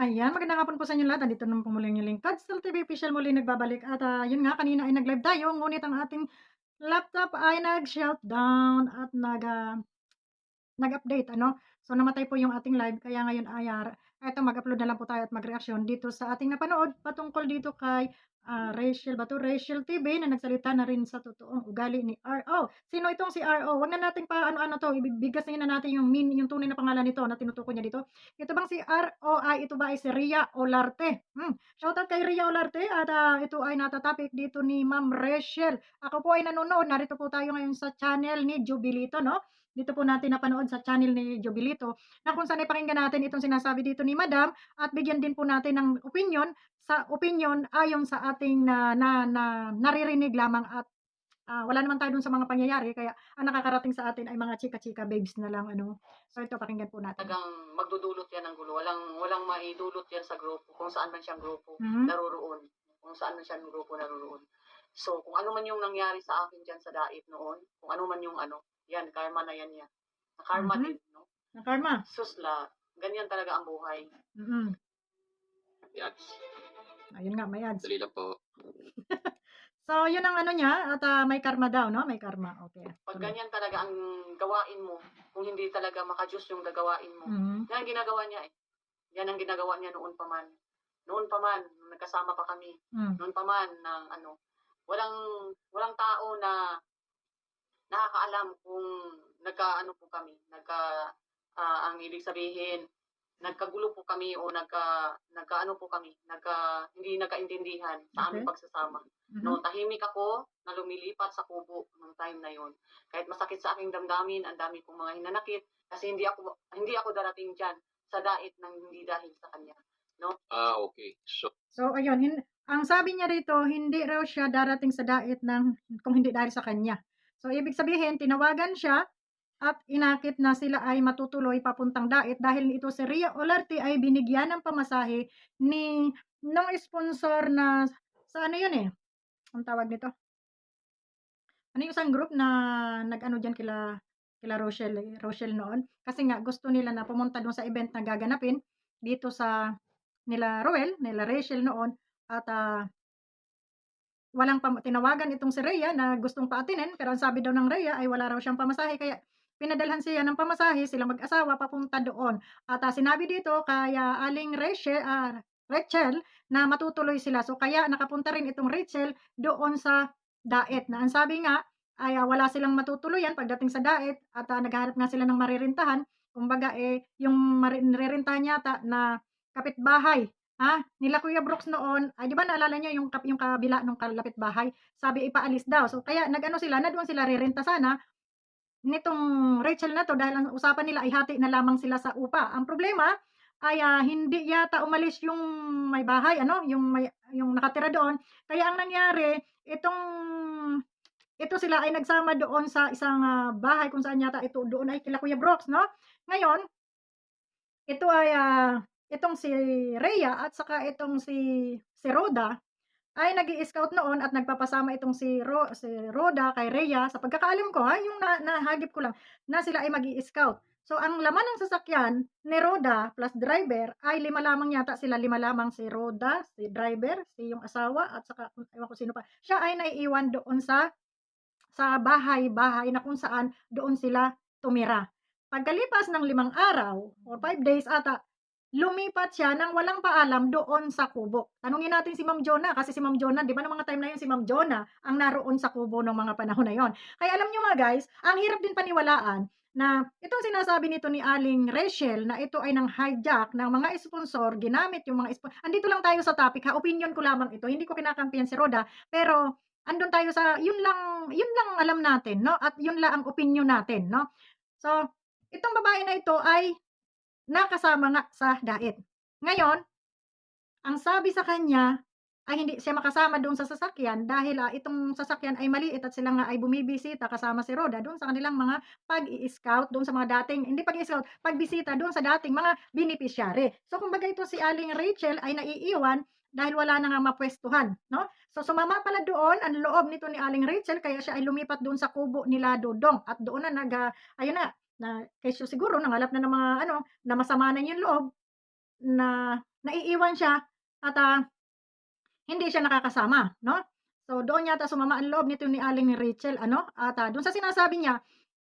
Ayan, magandang hapon po sa inyo lahat. Nandito naman po muli ang inyong lingkod, Stel TV official muli nagbabalik at, yun nga kanina ay nag-live tayo ngunit ang ating laptop ay nag-shutdown at nag-update ano. So, namatay po yung ating live kaya ngayon ay, eto mag-upload na lang po tayo at magreaksyon dito sa ating napanood patungkol dito kay, Rachel ba 'to, Rachel TV na nagsalita na rin sa totoong ugali ni RO. Sino itong si RO? Wag na nating paano-ano 'to, bigkasin na natin yung tunay na pangalan nito na tinutukoy niya dito. Ito bang si RO ay ito ba ay si Ria Olarte? Shoutout kay Ria Olarte at, ito ay nata-topic dito ni Ma'am Rachel. Ako po ay nanonood, narito po tayo ngayon sa channel ni Jubilito 'no. Dito po natin napanood sa channel ni Jobilito na kung saan ay pakinggan natin itong sinasabi dito ni Madam at bigyan din po natin ng opinyon sa opinyon ayon sa ating naririnig lamang at, wala naman tayo dun sa mga pangyayari kaya ang nakakarating sa atin ay mga chika-chika babes na lang ano. So ito pakinggan po natin. Talagang magdudulot yan ng gulo. Walang maidulot yan sa grupo, kung saan man siyang grupo Mhm, naroroon. Kung saan man siyang grupo naroroon. So, kung ano man yung nangyari sa akin dyan sa dait noon, kung ano man yung ano, yan, karma na yan yan. Na karma mhm, din, no? na karma. Susla, ganyan talaga ang buhay. Mm. Yats, Ayun nga may ads. dali lang po. So yun ang ano niya at, may karma daw 'no, may karma, okey Pag tuloy. ganyan talaga ang gawain mo, kung hindi talaga maka-Diyos yung gagawain mo, Mhm, yan ang ginagawa niya eh. Yan ang ginagawa niya noon pa man. Noon pa man, nung nagkasama pa kami. hmm, Noon pa man ng ano, walang walang tao na nakakaalam kung nagkaano po kami, ang ibig sabihin, nagkagulo po kami o nagkaano po kami, hindi nagkaintindihan sa okey. aming pagsasama. Mhm, No, tahimik ako na lumilipat sa kubo nung time na yon. Kahit masakit sa aking damdamin, ang dami kong mga hinanakit kasi hindi ako darating diyan sa dait ng hindi dahil sa kanya, no? Okay. So, so ayun ang sabi niya rito hindi raw siya darating sa dait ng kung hindi dahil sa kanya. So ibig sabihin tinawagan siya at inakit na sila ay matutuloy papuntang dait dahil ito si Ria Olarte ay binigyan ng pamasahe ni nung sponsor na sa ano yun, eh, anong tawag nito? Ano yung isang group na nag-ano diyan kila Rochelle noon? Kasi nga gusto nila na pumunta dun sa event na gaganapin dito sa nila Rachel noon at, walang tinawagan itong si Rhea na gustong paatinin pero ang sabi daw ng Rhea ay wala raw siyang pamasahe kaya pinadalhan siya ng pamasahe silang mag-asawa papunta doon. At, sinabi dito kay, Aling Rachel na matutuloy sila. So, kaya nakapunta rin itong Rachel doon sa daet na ang sabi nga ay, wala silang matutuluyan pagdating sa daet at, naghahanap nga sila ng maririntahan. Kumbaga, eh, yung nirerentahan yata na kapitbahay nila Kuya Brooks noon, ay 'di ba naalala niyo yung kabila nung bahay sabi ipaalis daw. So kaya nag-ano sila na doon sila rerenta sana nitong Rachel na 'to dahil ang usapan nila ay hati na lamang sila sa upa. Ang problema ay, hindi yata umalis yung may bahay ano, yung nakatira doon. Kaya ang nangyari ito sila ay nagsama doon sa isang, bahay kung saan yata ito doon ay kila Kuya Brooks 'no. Ngayon ito ay, itong si Rhea at saka itong si Rhoda ay nag-i-scout noon at nagpapasama itong si Rhoda kay Rhea sa pagkakaalam ko, yung nahagip ko lang na sila ay mag-i-scout. So, ang laman ng sasakyan ni Rhoda plus driver ay 5 lamang yata sila, 5 lamang si Rhoda, si driver, si yung asawa at saka ewan ko sino pa. Siya ay naiiwan doon sa bahay-bahay na kung saan doon sila tumira. Pagkalipas ng 5 araw or 5 days ata, lumipat siya ng walang paalam doon sa kubo. Tanungin natin si Ma'am Jonah kasi si Ma'am Jonah, 'di ba nung mga time na 'yun si Ma'am Jonah ang naroon sa kubo nung mga panahon na 'yon. Kaya alam niyo mga guys, ang hirap din paniwalaan na itong sinasabi nito ni Aling Rachel na ito ay nang-hijack ng mga sponsor, ginamit yung mga andito lang tayo sa topic opinyon ko lamang ito, hindi ko kinakampihan si Roda, pero andun tayo sa yun lang alam natin 'no, at yun lang ang opinyon natin 'no. So, itong babae na ito ay nakasama nga sa daet. Ngayon, ang sabi sa kanya ay hindi siya makasama doon sa sasakyan dahil, itong sasakyan ay maliit at sila nga ay bumibisita kasama si Roda doon sa kanilang mga pag-i-scout doon sa mga dating hindi pag-i-scout, pagbisita doon sa dating mga beneficiary. So, kumbaga ito si Aling Rachel ay naiiwan dahil wala na ngang mapuwestuhan 'no. So, sumama pala doon ang loob nito ni Aling Rachel kaya siya ay lumipat doon sa kubo nila Dodong at doon na ayun na, na kesyo siguro nangalap na ng mga ano, na masama na yung loob na naiiwan siya at, hindi siya nakakasama 'no. So, doon yata sumama ang loob nito ni Aling Rachel ano at, do'n sa sinasabi niya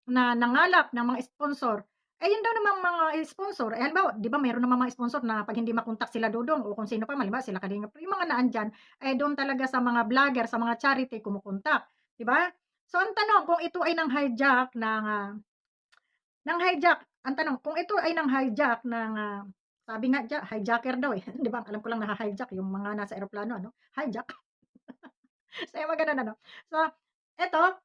na nangalap ng mga sponsor, yun daw namang mga sponsor, halimbawa 'di ba mayroon namang mga sponsor na 'pag hindi makontak sila Dudong o kung sino pa man, halimbawa sila Kalingap, yung mga naandiyan, doon talaga sa mga vlogger, sa mga charity kumukontak, 'di ba? So, ang tanong kung ito ay ang tanong kung ito ay hijack ng, sabi nga hijacker daw, 'di ba alam ko lang naha-hijack yung mga nasa eroplano ano, hijack. So, yung mga gano'n ano. So, eto,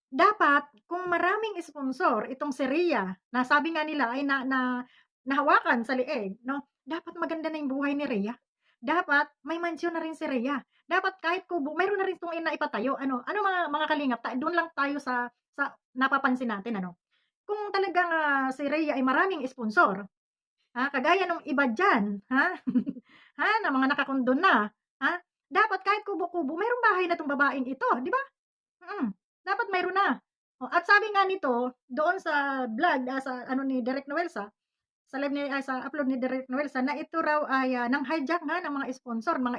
dapat kung maraming sponsor itong si Rhea na sabi nga nila ay nahawakan sa leeg 'no, dapat maganda na yung buhay ni Rhea. Dapat may mansyon na rin si Rhea. Dapat kahit kubo mayroon na rin 'tong naipatayo ano. Ano mga kalingap do'n lang tayo sa napapansin natin ano. Kung talagang, si Rhea ay maraming sponsor, kagaya nung iba diyan, na mga nakakondon na, ha, dapat kahit kubo-kubo mayroong bahay na 'tong babaeng ito, 'di ba? Dapat mayroon na. Oh, at sabi nga nito doon sa vlog, sa ano ni Direk Noelsa, sa live ni sa upload ni Direk Noelsa na ito raw ay, nang-hijack nga ng mga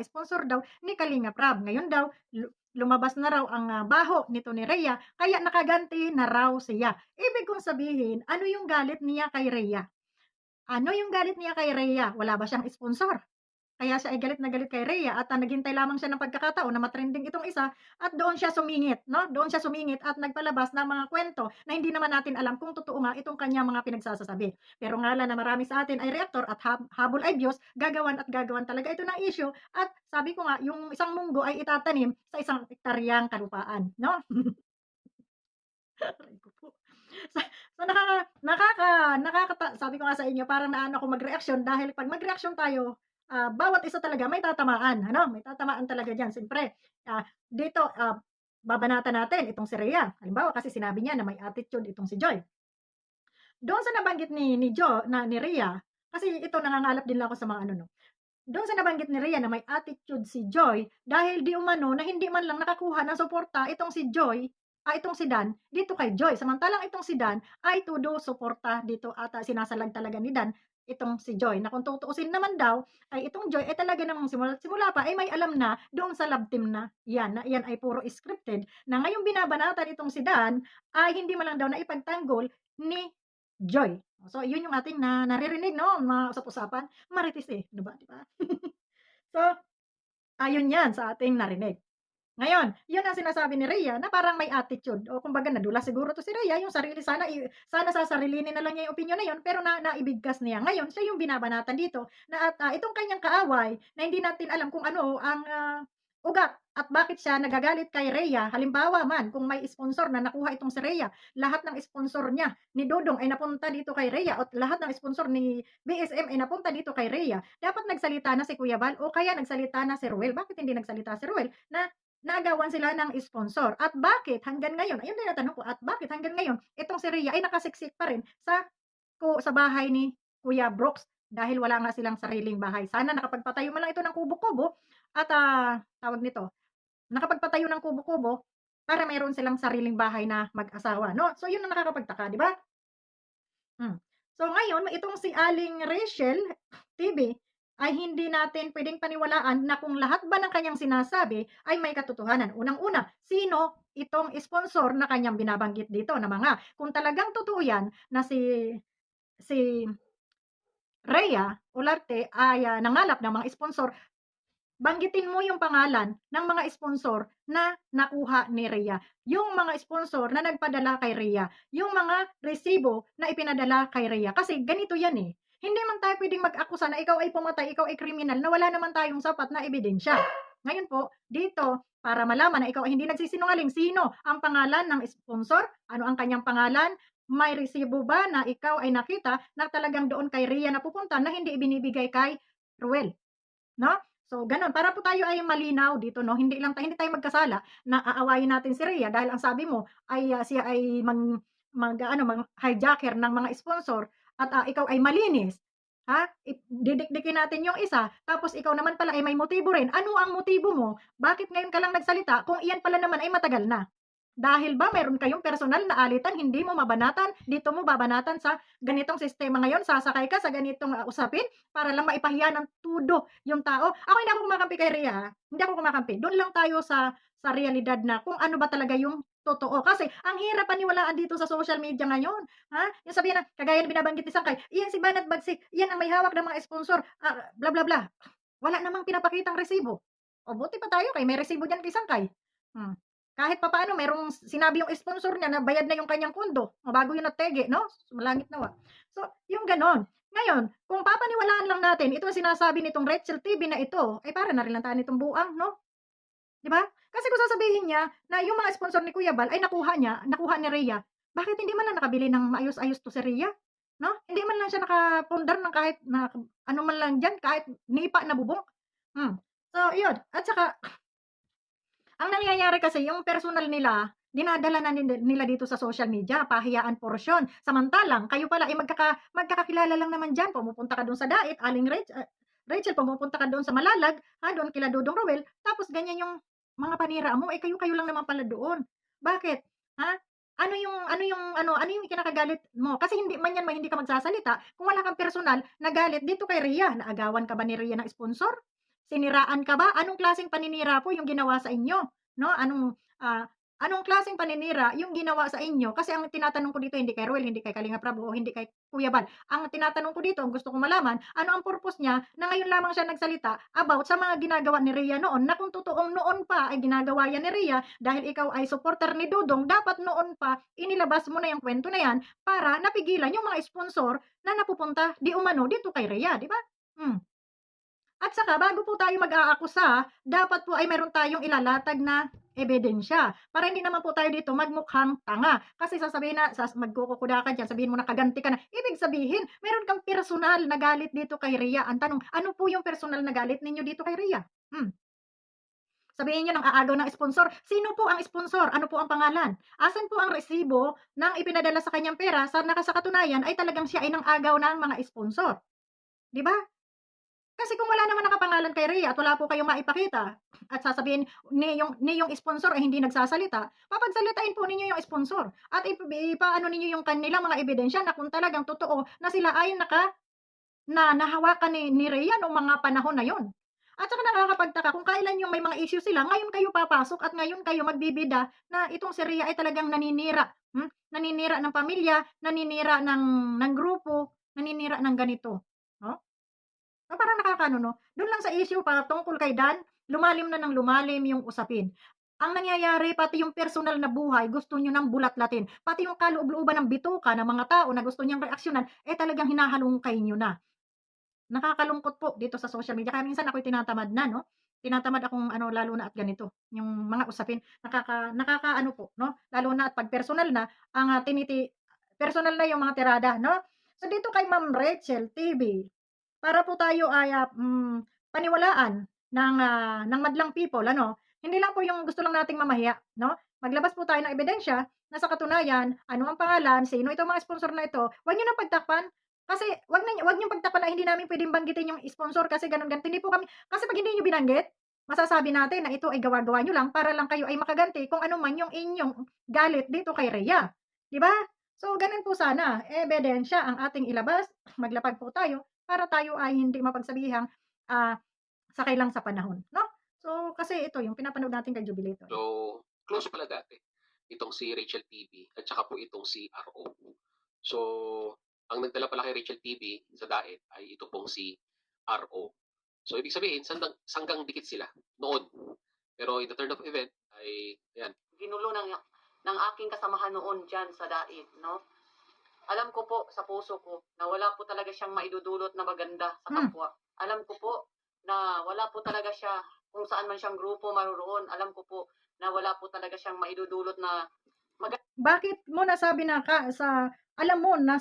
sponsor daw ni Kalingap Rab. Ngayon daw lumabas na raw ang, baho nito ni Rhea kaya nakaganti na raw siya. Ibig kong sabihin, ano yung galit niya kay Rhea? Ano yung galit niya kay Rhea? Wala ba siyang sponsor? Kaya siya ay galit na galit kay Rhea at, naghintay lamang siya ng pagkakataon na ma-trending itong isa at doon siya sumingit 'no, doon siya sumingit at nagpalabas ng mga kuwento na hindi naman natin alam kung totoo nga itong kanyang mga pinagsasasabi. Pero nga lang na marami sa atin ay reaktor at habol ay Diyos, gagawan at gagawan talaga ito ng issue at sabi ko nga yung isang munggo ay itatanim sa isang hektaryang kalupaan 'no. Aray ko po. Sa so sabi ko nga sa inyo parang naano ako magreaksyon dahil 'pag magreaksyon tayo, bawat isa talaga may tatamaan ano, may tatamaan talaga diyan. Siyempre, dito, babanatan natin itong si Rhea. Halimbawa kasi sinabi niya na may attitude itong si Joy. Doon sa nabanggit ni Rhea, kasi ito nangangalap din lang ako sa mga ano 'no, doon sa nabanggit ni Rhea na may attitude si Joy dahil di umano na hindi man lang nakakuha ng suporta itong si Joy, itong si Dan dito kay Joy. Samantalang itong si Dan ay todo suporta dito at, sinasalag talaga ni Dan itong si Joy na kung tutuusin naman daw ay itong Joy ay talaga namang simula't simula pa ay may alam na doon sa love team na 'yan, na iyan ay puro scripted na ngayong binabanatan itong si Dan ay hindi man lang daw naipagtanggol ni Joy. So, yun yung ating naririnig 'no, mga usap-usapan. Marites, ano ba, 'di ba? So, ayon 'yan sa ating narinig. Ngayon, 'yun ang sinasabi ni Rhea na parang may attitude o kumbaga nadula siguro 'to si Rhea, yung sarili sana sasarilinin na lang niya yung opinyon na 'yun, pero naibigkas niya. Ngayon, siya yung binabanatan dito na at, itong kanyang kaaway na hindi natin alam kung ano ang, ugat at bakit siya nagagalit kay Rhea. Halimbawa man kung may sponsor na nakuha itong si Rhea, lahat ng sponsor niya ni Dodong ay napunta dito kay Rhea at lahat ng sponsor ni BSM ay napunta dito kay Rhea, dapat nagsalita na si Kuya Val o kaya nagsalita na si Ruel. Bakit hindi nagsalita si Ruel na naagawan sila ng sponsor at bakit hanggang ngayon, ayun tinatanong ko, at bakit hanggang ngayon itong si Rhea ay nakasiksik pa rin sa bahay ni Kuya Brooks dahil wala nga silang sariling bahay. Sana nakapagpatayo man lang ito ng kubo-kubo at, tawag nito, nakapagpatayo ng kubo-kubo para mayroon silang sariling bahay na mag-asawa 'no. So yun ang nakakapagtaka, 'di ba? Hmm. So ngayon itong si Aling Rachel TV ay hindi natin puwedeng paniwalaan na kung lahat ba ng kanyang sinasabi ay may katotohanan. Unang-una, sino itong sponsor na kanyang binabanggit dito na mga kung talagang totoo 'yan na si Rhea Olarte ay, nangalap ng mga sponsor, banggitin mo yung pangalan ng mga sponsor na nakuha ni Rhea, yung mga sponsor na nagpadala kay Rhea, yung mga resibo na ipinadala kay Rhea. Kasi ganito 'yan, hindi man tayo puwedeng mag-akusa na ikaw ay pumatay, ikaw ay kriminal na wala naman tayong sapat na ebidensya. Ngayon po, dito para malaman na ikaw ay hindi nagsisinungaling, sino ang pangalan ng sponsor, ano ang kanyang pangalan, may resibo ba na ikaw ay nakita na talagang doon kay Rhea napupunta na hindi ibinibigay kay Ruel, 'no? So gano'n, para po tayo ay malinaw dito 'no, hindi tayo magkasala na aawayin natin si Rhea dahil ang sabi mo ay, siya ay hijacker ng mga sponsor at, ikaw ay malinis, didikdikin natin yung isa tapos ikaw naman pala ay may motibo rin. Ano ang motibo mo? Bakit ngayon ka lang nagsalita kung iyan pala naman ay matagal na? Dahil ba meron kayong personal na alitan, hindi mo mabanatan, dito mo babanatan sa ganitong sistema ngayon, sasakay ka sa ganitong, usapin para lang maipahiya ng tudo yung tao. Ako hindi ako kumakampi kay Rhea, hindi ako kumakampi. Do'n lang tayo sa realidad na kung ano ba talaga yung totoo. Kasi ang hirap paniwalaan dito sa social media ngayon, ha? Yung sabihin na kagaya ng binabanggit ni Sangkay, "Iyan si Banat Bagsik, iyan ang may hawak ng mga sponsor, bla bla bla." Wala namang pinapakitang resibo. O buti pa tayo kay may resibo diyan kay Sangkay. Hmm. Kahit papaano merong sinabi yung sponsor niya na bayad na yung kanyang pondo, o bago yun natege 'no, sumalangit nawa. So, yung gano'n. Ngayon, kung papaniwalaan lang natin itong sinasabi nitong Rachel TV na ito, ay para na rin lang tayo nitong buang 'no, 'di ba? Kasi kung sasabihin niya na yung mga sponsor ni Kuya Bal ay nakuha ni Rhea, bakit hindi man lang nakabili ng maayos-ayos 'to si Rhea, 'no? Hindi man lang siya nakapundar ng kahit na ano man lang diyan, kahit nipa na bubong. Hmm. So, iyon at saka ang nangyayari kasi yung personal nila, dinadala na nila dito sa social media, pahiyaan porsyon. Samantalang kayo pala ay magkakakilala lang naman diyan, pumupunta ka dun sa Dait, Rachel pumupunta ka doon sa Malalag, dun kila Dudong Rowel, tapos ganyan yung mga panira mo, eh, kayo-kayo lang naman pala doon. Bakit? Ha? Ano yung ikinakagalit mo? Kasi hindi ka magsasalita kung wala kang personal na galit dito kay Rhea. Naagawan ka ba ni Rhea ng sponsor? Siniraan ka ba? Anong klaseng paninira po yung ginawa sa inyo? 'No, anong klaseng paninira yung ginawa sa inyo? Kasi ang tinatanong ko dito hindi kay Ruel, hindi kay Kalingap Rab, o hindi kay Kuya Bal. Ang tinatanong ko dito, ang gusto kong malaman, ano ang purpose niya na ngayon lamang siya nagsalita about sa mga ginagawa ni Rhea noon na kung totoong noon pa ay ginagawa yan ni Rhea dahil ikaw ay supporter ni Dudong, dapat noon pa inilabas mo na yung kwento na yan para napigilan yung mga sponsor na napupunta di umano dito kay Rhea, di ba? Hmm. At saka bago po tayo mag-aakusa, dapat po ay meron tayong ilalatag na ebidensya para hindi naman po tayo dito magmukhang tanga. Kasi sasabihin na magkukukuda ka diyan, sabihin mo na kaganti ka na. Ibig sabihin, meron kang personal na galit dito kay Rhea. Ang tanong, ano po yung personal na galit ninyo dito kay Rhea? Sabihin niyo ng aagaw ng sponsor. Sino po ang sponsor? Ano po ang pangalan? Asan po ang resibo ng ipinadala sa kanyang pera sa katunayan ay talagang siya ay nang agaw ng mga sponsor? 'Di ba? Kasi kung wala naman nakapangalan kay Rhea at wala po kayong maipakita at sasabihin ni yung sponsor ay hindi nagsasalita, papagsalitain po ninyo yung sponsor at ipaano ninyo yung kanilang mga ebidensya na kung talagang totoo na sila ay nahawakan ni Rhea nung mga panahon na yon. At saka nakakapagtaka kung kailan yung may mga issue sila, ngayon kayo papasok at ngayon kayo magbibida na itong si Rhea ay talagang naninira, naninira ng pamilya, naninira ng grupo, naninira ng ganito, 'no? Parang nakakaano 'no, dun lang sa issue tungkol kay Dan, lumalim na ng lumalim yung usapin. Ang nangyayari pati yung personal na buhay gusto niyo ng bulatlatin, pati yung kaloob-looban ng bituka ng mga tao na gusto niyang reaksyonan, eh, talagang hinahalungkay niyo na. Nakakalungkot po dito sa social media kaya minsan ako'y tinatamad na 'no, tinatamad akong ano lalo na at ganito, yung mga usapin nakakaano po 'no, lalo na at 'pag personal na ang, personal na yung mga tirada 'no. So dito kay Ma'am Rachel TV, para po tayo ay, paniwalaan ng madlang people ano, hindi lang po yung gusto lang nating mamahiya 'no, maglabas po tayo ng ebidensya na sa katunayan ano ang pangalan, sino itong mga sponsor na ito, huwag niyo ng pagtakpan. Kasi wag niyong pagtakpan na hindi namin puwedeng banggitin yung sponsor kasi gano'n, ganito. Hindi po kami kasi 'pag hindi niyo binanggit, masasabi natin na ito ay gawa-gawa niyo lang para lang kayo ay makaganti kung ano man yung inyong galit dito kay Rhea, 'di ba? So gano'n po sana, ebidensya ang ating ilabas, maglapag po tayo para tayo ay hindi mapagsabihang, sakay lang sa panahon, 'no? So kasi ito yung pinapanood natin kay Jubilito, eh. So, close pala dati itong si Rachel TV at saka po itong si RO. So, ang nagdala pala kay Rachel TV sa Daet ay ito pong si RO. So, ibig sabihin, sanggang dikit sila noon. Pero in the turn of event ay, yan. Ginulo ng aking kasamahan noon diyan sa Dait, no? Alam ko po sa puso ko na wala po talaga siyang maidudulot na maganda sa kapwa. Alam ko po na wala po talaga siya kung saan man siyang grupo maroon. Alam ko po na wala po talaga siyang maidudulot na Bakit mo nasabi na alam mo na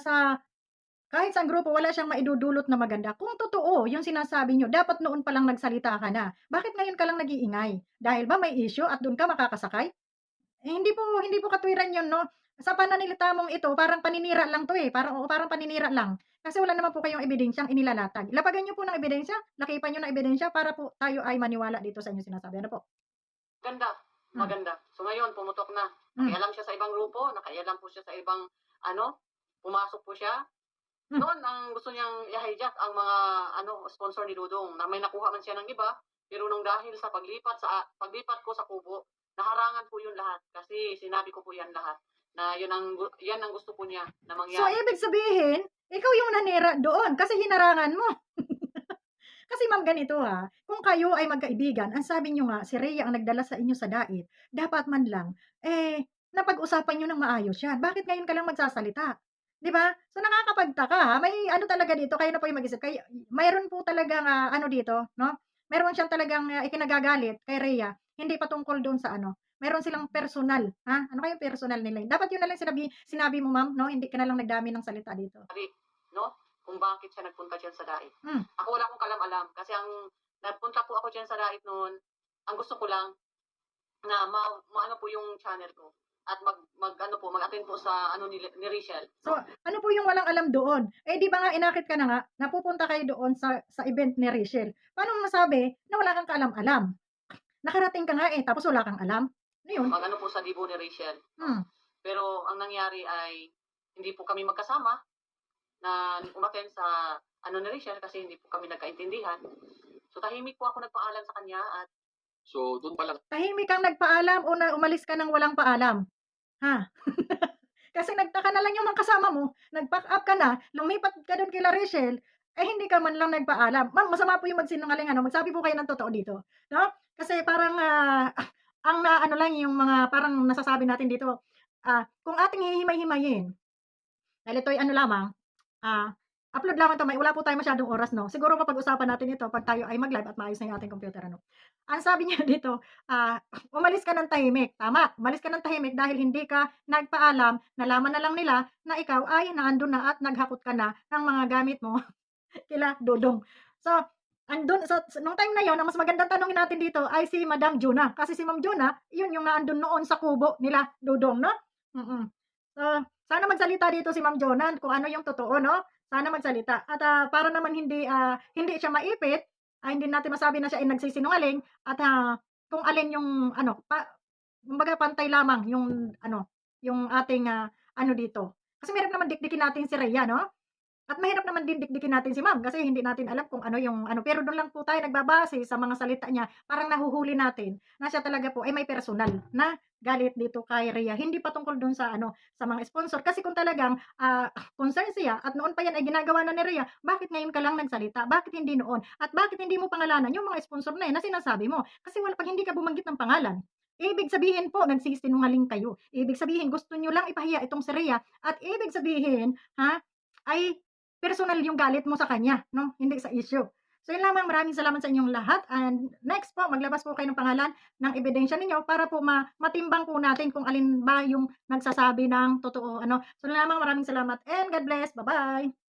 kahit sa grupo wala siyang maidudulot na maganda? Kung totoo yung sinasabi niyo, dapat noon pa lang nagsalita ka na. Bakit ngayon ka lang nag-iingay? Dahil ba may issue at dun ka makakasakay? Eh, hindi po katwiran 'yun 'no. Sa pananalita mong ito parang paninira lang 'to, eh, parang paninira lang. Kasi wala naman po kayong ebidensyang inilalatag. Lapagan niyo po ng ebidensya, lakipan niyo ng ebidensya para po tayo ay maniwala dito sa inyong sinasabi. Ano po? ganda maganda. So ngayon, pumutok na. Nakialam siya sa ibang grupo, nakialam po siya sa ibang, pumasok po siya. Noon, ang gusto niyang i-hijack ang mga, sponsor ni Dudong, na may nakuha man siya ng iba, pero nung dahil sa paglipat ko sa kubo, naharangan po yun lahat. Kasi sinabi ko po yan lahat, na yan ang gusto po niya na So, mangyari. ibig sabihin, ikaw yung nanira doon kasi hinarangan mo. Kasi ma'am, ganito kung kayo ay magkaibigan, ang sabi niyo nga, si Rhea ang nagdala sa inyo sa dait, dapat man lang, napag-usapan niyo ng maayos yan. Bakit ngayon ka lang magsasalita? 'Di ba? So, nakakapagtaka may ano talaga dito, kayo na po yung mag-isip. Mayroon po talagang dito, no? Meron siyang talagang ikinagagalit kay Rhea, hindi patungkol doon sa meron silang personal, ha? Ano kayong personal nila? Dapat yun na lang sinabi mo, ma'am, no? Hindi ka na lang nagdami ng salita dito. No? Kung bakit siya nagpunta dyan sa dait. Hmm. Ako wala akong kalam-alam kasi ang nagpunta po ako dyan sa dait noon, ang gusto ko lang na maano po yung channel ko at mag-attend po sa ni Rachel. So, ano po yung walang alam doon? Di ba nga inakit ka na nga, napupunta kayo doon sa event ni Rachel. Paano mo masabi na wala kang kaalam-alam? Nakarating ka nga tapos wala kang alam. Ano yun? Mag-ano po sa dibo ni Rachel. Pero ang nangyari ay hindi po kami magkasama na umattend sa ni Rachel kasi hindi po kami nagkaintindihan. So tahimik po ako nagpaalam sa kanya at So, doon pa lang. Tahimik kang nagpaalam o umalis ka ng walang paalam? Ha? Kasi nagtaka na lang yung mga kasama mo, nag-pack up ka na, lumipat ka doon kila Rachel, hindi ka man lang nagpaalam. Ma'am, masama po yung magsinungaling, magsabi po kayo ng totoo dito. No? Kasi parang, ang lang yung mga parang nasasabi natin dito, kung ating hihimay-himayin, dahil ito'y lamang, upload lamang ito, wala po tayo masyadong oras, no? Siguro mapag-usapan natin ito pag tayo ay mag-live at maayos na yung ating computer, Ang sabi niya dito, umalis ka ng tahimik. Tama, umalis ka ng tahimik dahil hindi ka nagpaalam, nalaman na lang nila na ikaw ay naandun na at naghakot ka na ng mga gamit mo kila Dudong. So, nung time na yon, ang mas magandang tanongin natin dito ay si Madam Juna. Kasi si Ma'am Juna, yun yung naandun noon sa kubo nila Dudong, no? So, sana magsalita dito si Ma'am Juna kung ano yung totoo, no? Sana magsalita. At para naman hindi siya maipit, hindi natin masabi na siya ay nagsisinungaling at kung alin yung kumbaga pantay lamang yung yung ating dito. Kasi mahirap naman dikdikin natin si Rhea, no? At mahirap naman din dikdikin natin si Ma'am kasi hindi natin alam kung ano yung pero doon lang po tayo nagbabase sa mga salita niya. Parang nahuhuli natin na siya talaga po ay may personal na galit dito kay Rhea. Hindi patungkol doon sa sa mga sponsor. Kasi kung talagang concern siya at noon pa yan ay ginagawa na ni Rhea, bakit ngayon ka lang nagsalita? Bakit hindi noon? At bakit hindi mo pangalanan yung mga sponsor na yan na sinasabi mo? Kasi pag hindi ka bumanggit ng pangalan, ibig sabihin po, nagsisinungaling kayo. Ibig sabihin, gusto nyo lang ipahiya itong si Rhea. At ibig sabihin, ay personal yung galit mo sa kanya, no? Hindi sa issue. So, yun lamang. Maraming salamat sa inyong lahat. And next po, maglabas po kayo ng pangalan ng ebidensya ninyo para po matimbang po natin kung alin ba yung nagsasabi ng totoo. So, yun lamang. Maraming salamat and God bless. Bye-bye!